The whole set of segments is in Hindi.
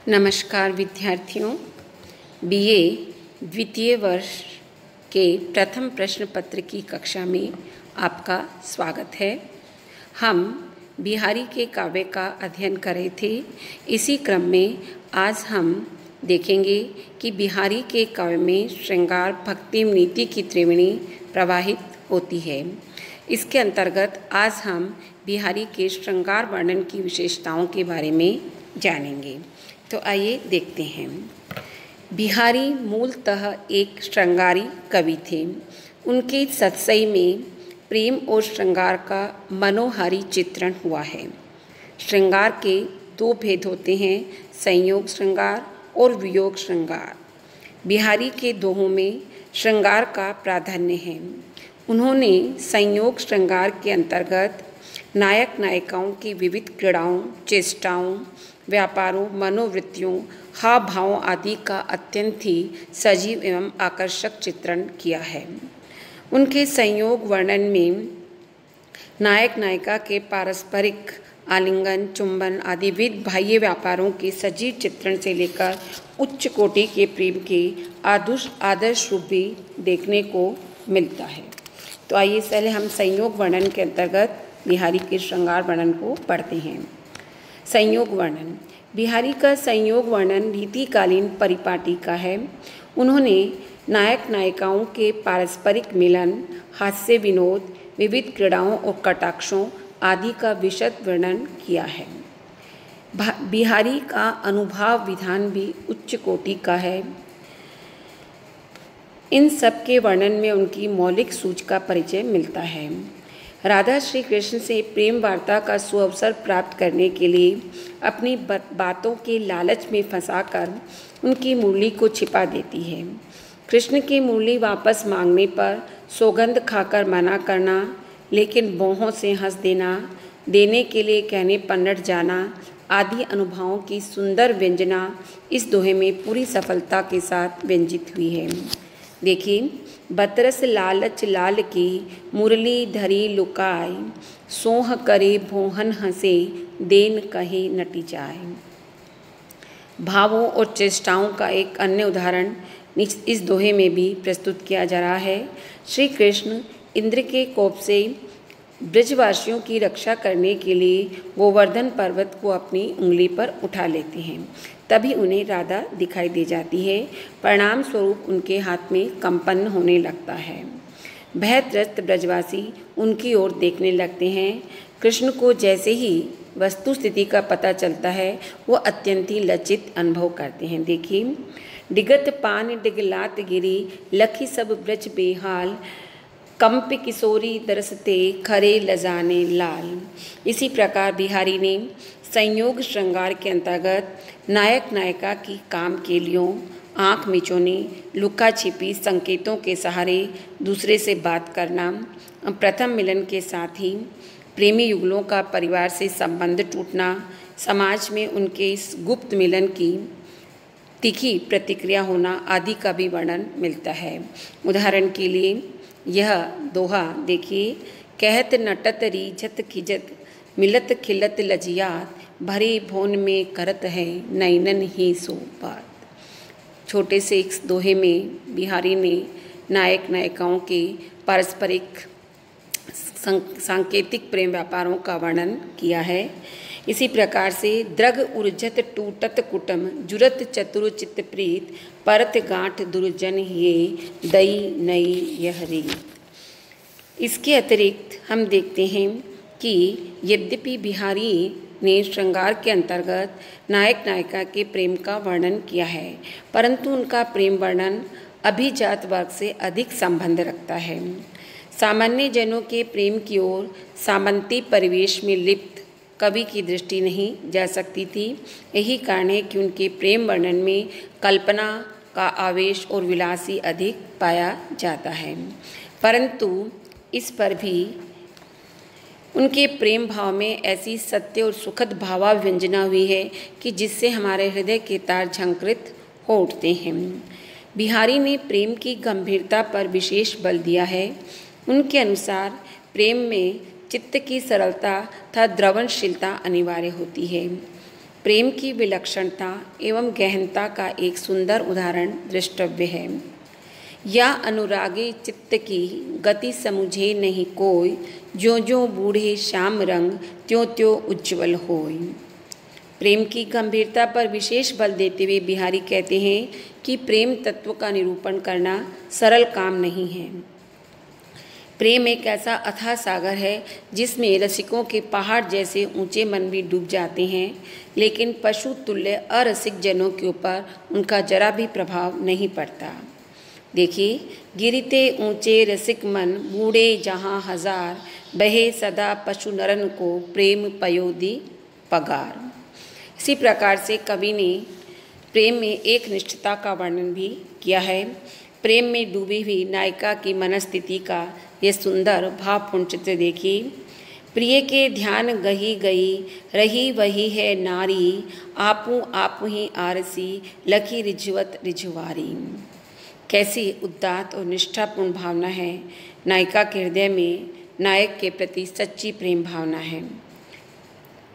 नमस्कार विद्यार्थियों, बीए द्वितीय वर्ष के प्रथम प्रश्न पत्र की कक्षा में आपका स्वागत है। हम बिहारी के काव्य का अध्ययन कर रहे थे। इसी क्रम में आज हम देखेंगे कि बिहारी के काव्य में श्रृंगार भक्ति नीति की त्रिवेणी प्रवाहित होती है। इसके अंतर्गत आज हम बिहारी के श्रृंगार वर्णन की विशेषताओं के बारे में जानेंगे। तो आइए देखते हैं। बिहारी मूलतः एक श्रृंगारी कवि थे। उनके सतसई में प्रेम और श्रृंगार का मनोहारी चित्रण हुआ है। श्रृंगार के दो भेद होते हैं, संयोग श्रृंगार और वियोग श्रृंगार। बिहारी के दोहों में श्रृंगार का प्राधान्य है। उन्होंने संयोग श्रृंगार के अंतर्गत नायक नायिकाओं की विविध क्रीड़ाओं, चेष्टाओं, व्यापारों, मनोवृत्तियों, हाव भावों आदि का अत्यंत ही सजीव एवं आकर्षक चित्रण किया है। उनके संयोग वर्णन में नायक नायिका के पारस्परिक आलिंगन, चुंबन आदि विविध बाह्य व्यापारों के सजीव चित्रण से लेकर उच्च कोटि के प्रेम के आदर्श रूप भी देखने को मिलता है। तो आइए पहले हम संयोग वर्णन के अंतर्गत बिहारी के श्रृंगार वर्णन को पढ़ते हैं। संयोग वर्णन। बिहारी का संयोग वर्णन रीतिकालीन परिपाटी का है। उन्होंने नायक नायिकाओं के पारस्परिक मिलन, हास्य विनोद, विविध क्रीड़ाओं और कटाक्षों आदि का विशद वर्णन किया है। बिहारी का अनुभाव विधान भी उच्च कोटि का है। इन सब के वर्णन में उनकी मौलिक सूझ का परिचय मिलता है। राधा श्री कृष्ण से प्रेम वार्ता का सुअवसर प्राप्त करने के लिए अपनी बातों के लालच में फंसाकर उनकी मुरली को छिपा देती है। कृष्ण की मुरली वापस मांगने पर सौगंध खाकर मना करना, लेकिन भौहों से हंस देना, देने के लिए कहने पन्नट जाना आदि अनुभवों की सुंदर व्यंजना इस दोहे में पूरी सफलता के साथ व्यंजित हुई है। देखिए, बतरस लालच लाल की मुरली धरी लुकाई, सोह करे भोहन हंसे देन कहे नटी जाए। भावों और चेष्टाओं का एक अन्य उदाहरण इस दोहे में भी प्रस्तुत किया जा रहा है। श्री कृष्ण इंद्र के कोप से ब्रजवासियों की रक्षा करने के लिए गोवर्धन पर्वत को अपनी उंगली पर उठा लेते हैं। तभी उन्हें राधा दिखाई दे जाती है। परिणाम स्वरूप उनके हाथ में कंपन होने लगता है। भयत्रस्त ब्रजवासी उनकी ओर देखने लगते हैं। कृष्ण को जैसे ही वस्तु स्थिति का पता चलता है, वो अत्यंत ही लज्जित अनुभव करते हैं। देखिए, डिगत पान डिगलात गिरी, लखी सब ब्रज बेहाल, कंप किशोरी दरसते खरे लजाने लाल। इसी प्रकार बिहारी ने संयोग श्रृंगार के अंतर्गत नायक नायिका की काम केलियों, आँख मिचौनी, लुका छिपी संकेतों के सहारे दूसरे से बात करना, प्रथम मिलन के साथ ही प्रेमी युगलों का परिवार से संबंध टूटना, समाज में उनके इस गुप्त मिलन की तीखी प्रतिक्रिया होना आदि का भी वर्णन मिलता है। उदाहरण के लिए यह दोहा देखिए, कहत नटत रीझत खिजत, मिलत खिलत लजियात, भरे भोन में करत है नैनन ही सो बात। छोटे से इस दोहे में बिहारी ने नायक नायिकाओं के पारस्परिक सांकेतिक प्रेम व्यापारों का वर्णन किया है। इसी प्रकार से द्रग उर्जत टूटत कुटम, जुरत चतुर चित्त प्रीत, परत गांठ दुर्जन ये दई नई यह रीत। इसके अतिरिक्त हम देखते हैं कि यद्यपि बिहारी ने श्रृंगार के अंतर्गत नायक नायिका के प्रेम का वर्णन किया है, परंतु उनका प्रेम वर्णन अभिजात वर्ग से अधिक संबंध रखता है। सामान्य जनों के प्रेम की ओर सामंती परिवेश में लिप्त कवि की दृष्टि नहीं जा सकती थी। यही कारण है कि उनके प्रेम वर्णन में कल्पना का आवेश और विलासी अधिक पाया जाता है। परंतु इस पर भी उनके प्रेम भाव में ऐसी सत्य और सुखद भावाव्यंजना हुई है कि जिससे हमारे हृदय के तार झंकृत हो उठते हैं। बिहारी ने प्रेम की गंभीरता पर विशेष बल दिया है। उनके अनुसार प्रेम में चित्त की सरलता तथा द्रवणशीलता अनिवार्य होती है। प्रेम की विलक्षणता एवं गहनता का एक सुंदर उदाहरण दृष्टव्य है। या अनुरागे चित्त की गति समुझे नहीं कोई, ज्यों ज्यों बूढ़े श्याम रंग त्यों त्यों उज्ज्वल होय। प्रेम की गंभीरता पर विशेष बल देते हुए बिहारी कहते हैं कि प्रेम तत्व का निरूपण करना सरल काम नहीं है। प्रेम एक ऐसा अथाह सागर है जिसमें रसिकों के पहाड़ जैसे ऊंचे मन भी डूब जाते हैं, लेकिन पशु तुल्य अरसिक जनों के ऊपर उनका जरा भी प्रभाव नहीं पड़ता। देखिए, गिरते ऊंचे रसिक मन बूढ़े जहाँ हजार, बहे सदा पशु नरन को प्रेम पयोदी पगार। इसी प्रकार से कवि ने प्रेम में एक निष्ठता का वर्णन भी किया है। प्रेम में डूबी हुई नायिका की मनस्थिति का यह सुंदर भावपूर्ण चित्र देखिए। प्रिय के ध्यान गही गई, रही वही है नारी, आपू आपू ही आरसी, लखी रिझवत रिझवारी। कैसी उदात्त और निष्ठापूर्ण भावना है। नायिका के हृदय में नायक के प्रति सच्ची प्रेम भावना है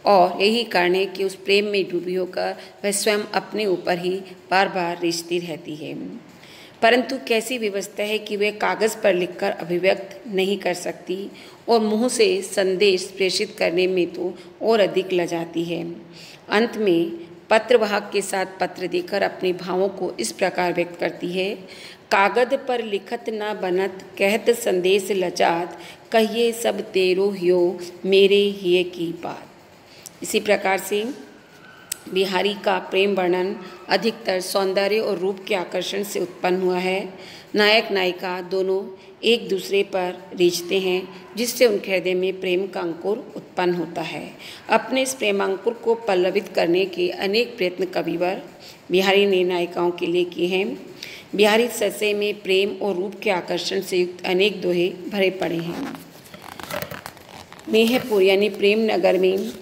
और यही कारण है कि उस प्रेम में डूबी होकर वह स्वयं अपने ऊपर ही बार बार रिझती रहती है। परंतु कैसी व्यवस्था है कि वे कागज़ पर लिखकर अभिव्यक्त नहीं कर सकती और मुँह से संदेश प्रेषित करने में तो और अधिक लजाती है। अंत में पत्रवाहक के साथ पत्र देकर अपने भावों को इस प्रकार व्यक्त करती है। कागद पर लिखत न बनत, कहत संदेश लजात, कहिए सब तेरो हियो, मेरे हिये की बात। इसी प्रकार से बिहारी का प्रेम वर्णन अधिकतर सौंदर्य और रूप के आकर्षण से उत्पन्न हुआ है। नायक नायिका दोनों एक दूसरे पर रीझते हैं, जिससे उनके हृदय में प्रेम का अंकुर उत्पन्न होता है। अपने इस प्रेमांकुर को पल्लवित करने के अनेक प्रयत्न कविवर बिहारी ने नायिकाओं के लिए किए हैं। बिहारी ससे में प्रेम और रूप के आकर्षण से युक्त अनेक दोहे भरे पड़े हैं। मेहपुर यानी प्रेम नगर में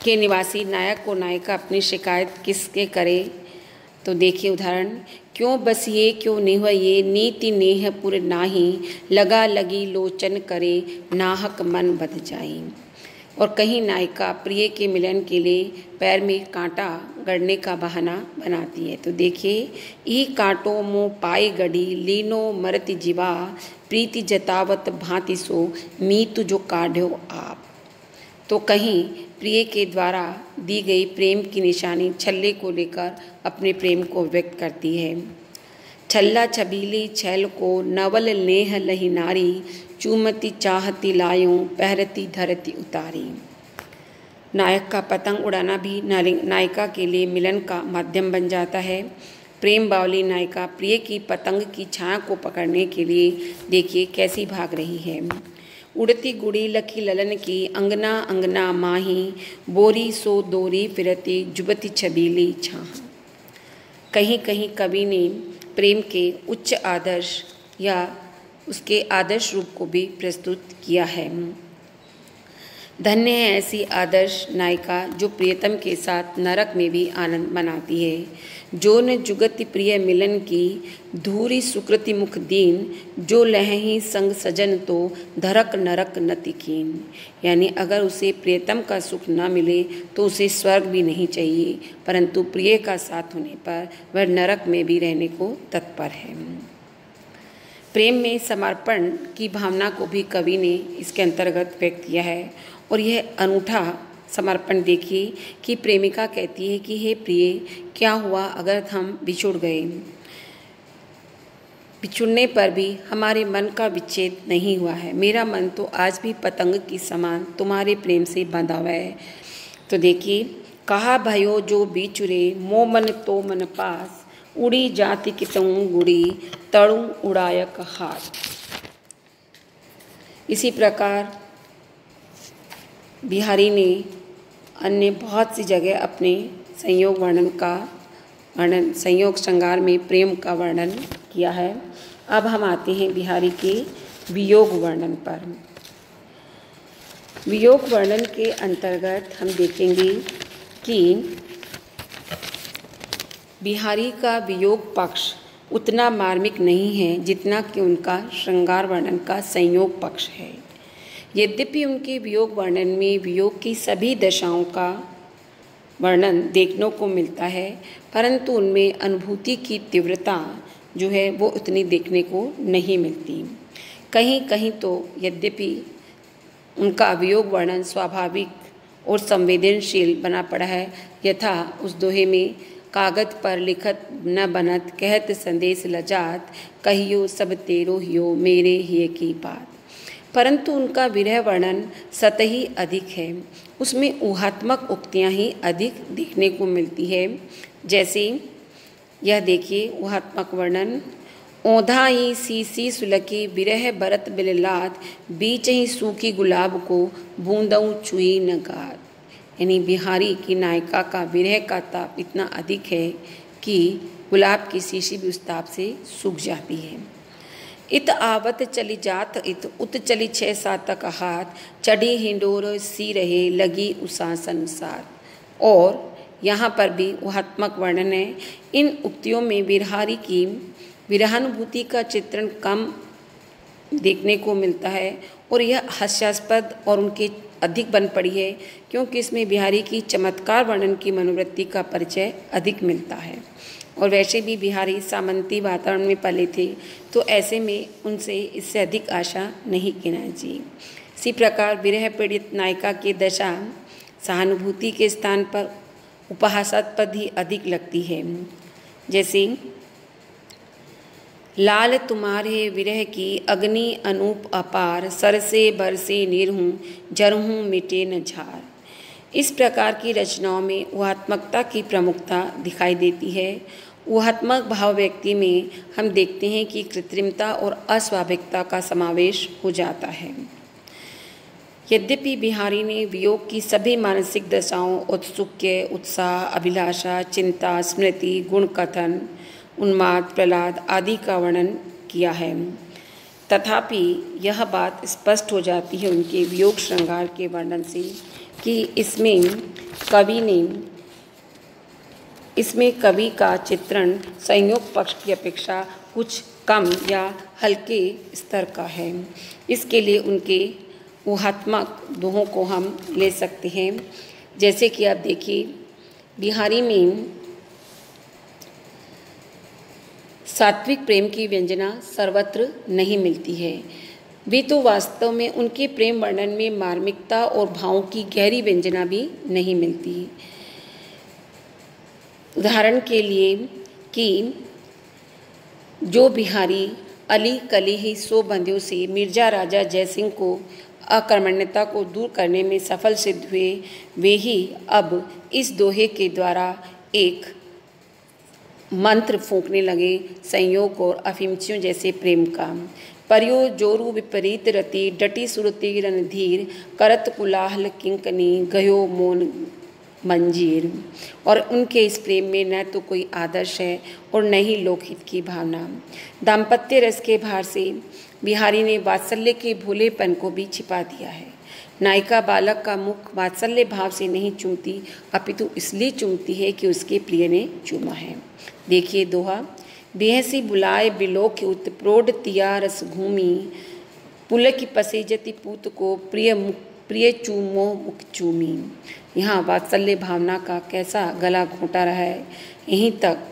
के निवासी नायक और नायिका अपनी शिकायत किसके करे, तो देखिए उदाहरण। क्यों बसिए क्यों निहये, नीति नेहपुर नाही, लगा लगी लोचन करे, नाहक मन बध जाई। और कहीं नायिका प्रिय के मिलन के लिए पैर में कांटा गड़ने का बहाना बनाती है। तो देखिए, ई कांटो मो पाई गढ़ी, लीनो मरति जीवा, प्रीति जतावत भांति सो, मीतु जो काढ़ो आप। तो कहीं प्रिय के द्वारा दी गई प्रेम की निशानी छल्ले को लेकर अपने प्रेम को व्यक्त करती है। छल्ला छबीली छैल को, नवल नेह लही नारी, चूमती चाहती लायों, पहरती धरती उतारी। नायक का पतंग उड़ाना भी नायिका के लिए मिलन का माध्यम बन जाता है। प्रेम बावली नायिका प्रिय की पतंग की छाया को पकड़ने के लिए देखिए कैसी भाग रही है। उड़ती गुड़ी लखी ललन की, अंगना अंगना माही, बोरी सो दोरी फिरती, जुबती छबीली छाह। कहीं कहीं कवि ने प्रेम के उच्च आदर्श या उसके आदर्श रूप को भी प्रस्तुत किया है। धन्य है ऐसी आदर्श नायिका जो प्रियतम के साथ नरक में भी आनंद मनाती है। जो न जुगति प्रिय मिलन की, धूरी सुकृति मुख दीन, जो लहही संग सजन तो, धरक नरक नति कीन। यानी अगर उसे प्रियतम का सुख न मिले तो उसे स्वर्ग भी नहीं चाहिए, परंतु प्रिय का साथ होने पर वह नरक में भी रहने को तत्पर है। प्रेम में समर्पण की भावना को भी कवि ने इसके अंतर्गत व्यक्त किया है और यह अनूठा समर्पण देखिए कि प्रेमिका कहती है कि हे प्रिय, क्या हुआ अगर हम बिछुड़ गए। बिछुड़ने पर भी हमारे मन का विच्छेद नहीं हुआ है। मेरा मन तो आज भी पतंग की समान तुम्हारे प्रेम से बंधा हुआ है। तो देखिए, कहा भयो जो बिछुरे, मो मन तो मन पास, उड़ी जाति कितऊ गुड़ी, तड़ू उड़ायक हाथ। इसी प्रकार बिहारी ने अन्य बहुत सी जगह अपने संयोग श्रृंगार में प्रेम का वर्णन किया है। अब हम आते हैं बिहारी के वियोग वर्णन पर। वियोग वर्णन के अंतर्गत हम देखेंगे कि बिहारी का वियोग पक्ष उतना मार्मिक नहीं है जितना कि उनका श्रृंगार वर्णन का संयोग पक्ष है। यद्यपि उनके वियोग वर्णन में वियोग की सभी दशाओं का वर्णन देखने को मिलता है, परंतु उनमें अनुभूति की तीव्रता जो है वो उतनी देखने को नहीं मिलती। कहीं कहीं तो यद्यपि उनका अभियोग वर्णन स्वाभाविक और संवेदनशील बना पड़ा है, यथा उस दोहे में कागज पर लिखत न बनत, कहत संदेश लजात, कहियो सब तेरो हियो मेरे हिय की बात। परंतु उनका विरह वर्णन सतही अधिक है, उसमें ऊहात्मक उक्तियाँ ही अधिक देखने को मिलती है। जैसे यह देखिए ऊहात्मक वर्णन, ओंधा ही सी सुलकी विरह बरत बिललात, बीच ही सूखी गुलाब को बूंदऊ छुई न गात। यानी बिहारी की नायिका का विरह का ताप इतना अधिक है कि गुलाब की शीशी भी उस ताप से सूख जाती है। इत आवत चली जात इत उत चली 6-7 तक हाथ, चढ़ी हिंडोर सी रहे लगी उसा संसार। और यहाँ पर भी ऊहात्मक वर्णन है। इन उक्तियों में बिहारी की विरहानुभूति का चित्रण कम देखने को मिलता है और यह हास्यास्पद और उनके अधिक बन पड़ी है, क्योंकि इसमें बिहारी की चमत्कार वर्णन की मनोवृत्ति का परिचय अधिक मिलता है। और वैसे भी बिहारी सामंती वातावरण में पले थे, तो ऐसे में उनसे इससे अधिक आशा नहीं गिनाई जी। इसी प्रकार विरह पीड़ित नायिका की दशा सहानुभूति के स्थान पर उपहासास्पद ही अधिक लगती है। जैसे लाल तुम्हारे विरह की अग्नि अनूप अपार, सरसे बरसे निर्हूँ जरहूँ मिटे न झार। इस प्रकार की रचनाओं में ऊहात्मकता की प्रमुखता दिखाई देती है। ऊहात्मक भाव व्यक्ति में हम देखते हैं कि कृत्रिमता और अस्वाभाविकता का समावेश हो जाता है। यद्यपि बिहारी ने वियोग की सभी मानसिक दशाओं औत्सुक्य, उत्साह, अभिलाषा, चिंता, स्मृति, गुण कथन, उन्माद, प्रहलाद आदि का वर्णन किया है, तथापि यह बात स्पष्ट हो जाती है उनके वियोग श्रृंगार के वर्णन से कि इसमें कवि का चित्रण संयोग पक्ष की अपेक्षा कुछ कम या हल्के स्तर का है। इसके लिए उनके ऊहात्मक दोहों को हम ले सकते हैं। जैसे कि आप देखिए बिहारी में सात्विक प्रेम की व्यंजना सर्वत्र नहीं मिलती है। वे तो वास्तव में उनके प्रेम वर्णन में मार्मिकता और भावों की गहरी व्यंजना भी नहीं मिलती। उदाहरण के लिए कि जो बिहारी अली कली ही सो बंध्यों से मिर्जा राजा जयसिंह को अकर्मण्यता को दूर करने में सफल सिद्ध हुए, वे ही अब इस दोहे के द्वारा एक मंत्र फूंकने लगे संयोग और अफिमचियों जैसे प्रेम का। परियो जोरु विपरीत रति डटी सुरति रणधीर, करत कुलाहल किंकनी गयो मोन मंजीर। और उनके इस प्रेम में न तो कोई आदर्श है और न ही लोकहित की भावना। दाम्पत्य रस के भार से बिहारी ने वात्सल्य के भोलेपन को भी छिपा दिया है। नायिका बालक का मुख वात्सल्य भाव से नहीं चूमती, अपितु इसलिए चूमती है कि उसके प्रिय ने चूमा है। देखिए दोहा, बेहसी बुलाए बिलोक उत्प्रोढ़ तिया रस घूमी, पुलक पसेजति पूत को प्रिय चूमो मुख चूमी। यहाँ वात्सल्य भावना का कैसा गला घोंटा रहा है, यहीं तक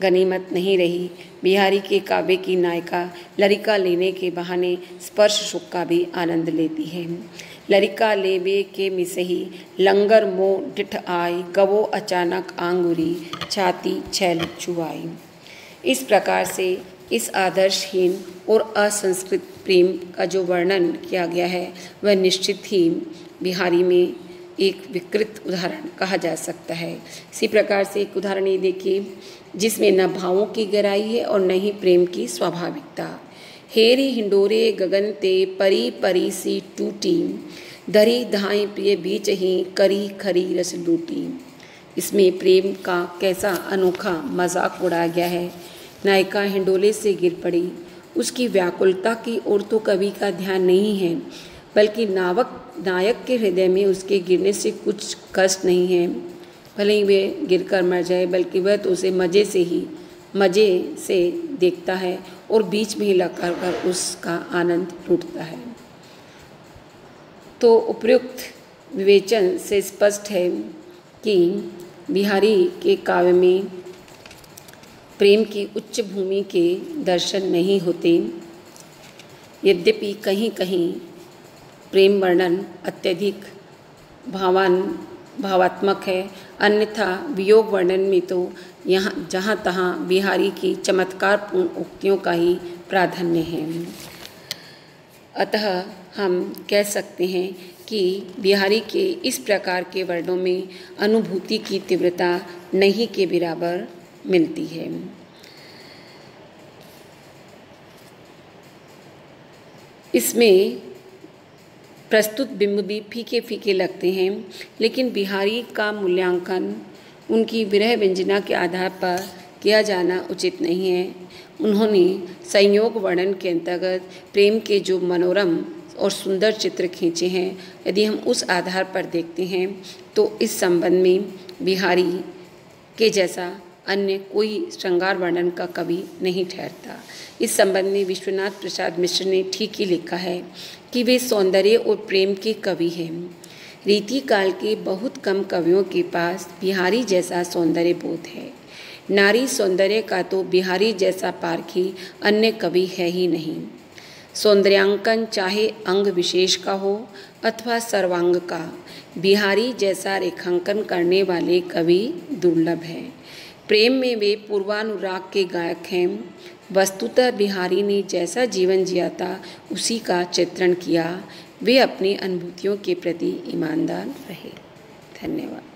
गनीमत नहीं रही। बिहारी के काव्य की नायिका लरिका लेने के बहाने स्पर्श सुख का भी आनंद लेती है। लरिका लेवे के मिसही लंगर मोह डिठ आई, गवो अचानक आंगुरी छाती छैल छुआई। इस प्रकार से इस आदर्शहीन और असंस्कृत प्रेम का जो वर्णन किया गया है वह निश्चित ही बिहारी में एक विकृत उदाहरण कहा जा सकता है। इसी प्रकार से एक उदाहरण ये देखिए जिसमें न भावों की गहराई है और न ही प्रेम की स्वाभाविकता। हेरी हिंडोरे गगन ते परी परी सी टूटी, दरी धाई प्रिय बीच ही करी खरी रस लूटी। इसमें प्रेम का कैसा अनोखा मजाक उड़ाया गया है। नायिका हिंडोले से गिर पड़ी, उसकी व्याकुलता की ओर तो कवि का ध्यान नहीं है, बल्कि नायक के हृदय में उसके गिरने से कुछ कष्ट नहीं है। भले ही वे गिरकर मर जाए, बल्कि वह तो उसे मज़े से देखता है और बीच में ही लगा उसका आनंद लूटता है। तो उपयुक्त विवेचन से स्पष्ट है कि बिहारी के काव्य में प्रेम की उच्च भूमि के दर्शन नहीं होते। यद्यपि कहीं कहीं प्रेम वर्णन अत्यधिक भावात्मक है, अन्यथा वियोग वर्णन में तो यहाँ जहाँ तहाँ बिहारी की चमत्कारपूर्ण उक्तियों का ही प्राधान्य है। अतः हम कह सकते हैं कि बिहारी के इस प्रकार के वर्णों में अनुभूति की तीव्रता नहीं के बराबर मिलती है। इसमें प्रस्तुत बिंब भी फीके फीके लगते हैं, लेकिन बिहारी का मूल्यांकन उनकी विरह व्यंजना के आधार पर किया जाना उचित नहीं है। उन्होंने संयोग वर्णन के अंतर्गत प्रेम के जो मनोरम और सुंदर चित्र खींचे हैं, यदि हम उस आधार पर देखते हैं तो इस संबंध में बिहारी के जैसा अन्य कोई श्रृंगार वर्णन का कवि नहीं ठहरता। इस संबंध में विश्वनाथ प्रसाद मिश्र ने ठीक ही लिखा है कि वे सौंदर्य और प्रेम के कवि हैं। रीतिकाल के बहुत कम कवियों के पास बिहारी जैसा सौंदर्य बोध है। नारी सौंदर्य का तो बिहारी जैसा पारखी अन्य कवि है ही नहीं। सौंदर्यांकन चाहे अंग विशेष का हो अथवा सर्वांग का, बिहारी जैसा रेखांकन करने वाले कवि दुर्लभ हैं। प्रेम में वे पूर्वानुराग के गायक हैं। वस्तुतः बिहारी ने जैसा जीवन जिया था उसी का चित्रण किया। वे अपनी अनुभूतियों के प्रति ईमानदार रहे। धन्यवाद।